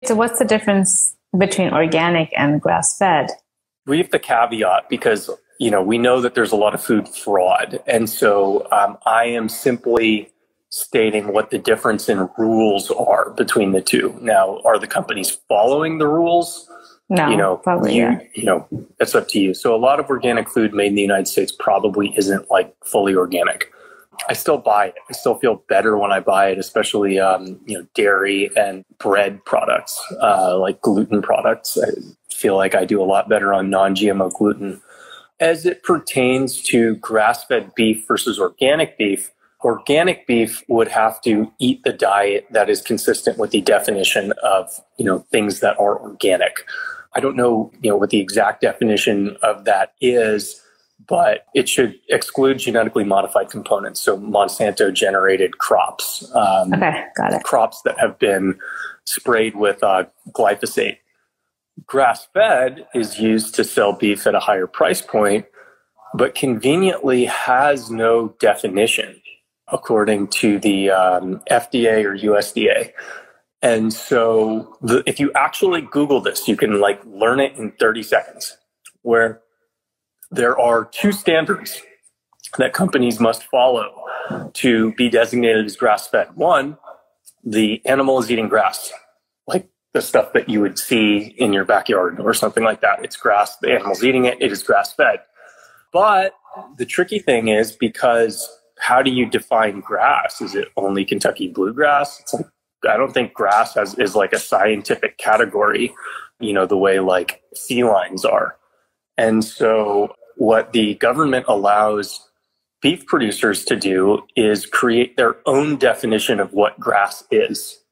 So what's the difference between organic and grass-fed? We have the caveat because, we know that there's a lot of food fraud. And so I am simply stating what the difference in rules are between the two. Now, are the companies following the rules? No, probably, yeah. It's up to you. So a lot of organic food made in the United States probably isn't like fully organic. I still buy it. I still feel better when I buy it, especially, dairy and bread products, like gluten products. I feel like I do a lot better on non-GMO gluten. As it pertains to grass-fed beef versus organic beef would have to eat the diet that is consistent with the definition of, things that are organic. I don't know, what the exact definition of that is, but it should exclude genetically modified components. So Monsanto generated crops. Okay, got it. Crops that have been sprayed with glyphosate. Grass-fed is used to sell beef at a higher price point, but conveniently has no definition according to the FDA or USDA. And so if you actually Google this, you can learn it in 30 seconds, where there are two standards that companies must follow to be designated as grass-fed. One, the animal is eating grass, like the stuff that you would see in your backyard or something like that. It's grass, the animal's eating it, it is grass-fed. But the tricky thing is, because how do you define grass? Is it only Kentucky bluegrass? It's like, I don't think grass is like a scientific category, the way like felines are. And so what the government allows beef producers to do is create their own definition of what grass is.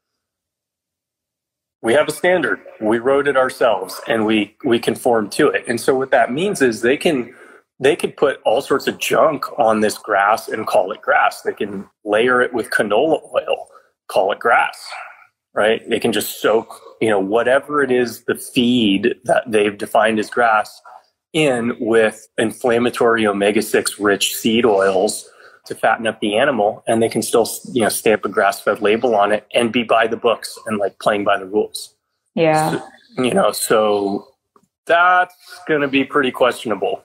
We have a standard. We wrote it ourselves and we conform to it. And so what that means is they could put all sorts of junk on this grass and call it grass. They can layer it with canola oil, call it grass, right? They can just soak, whatever it is, the feed that they've defined as grass, in with inflammatory omega-6 rich seed oils to fatten up the animal, and they can still, stamp a grass-fed label on it and be by the books and playing by the rules. Yeah. So that's going to be pretty questionable.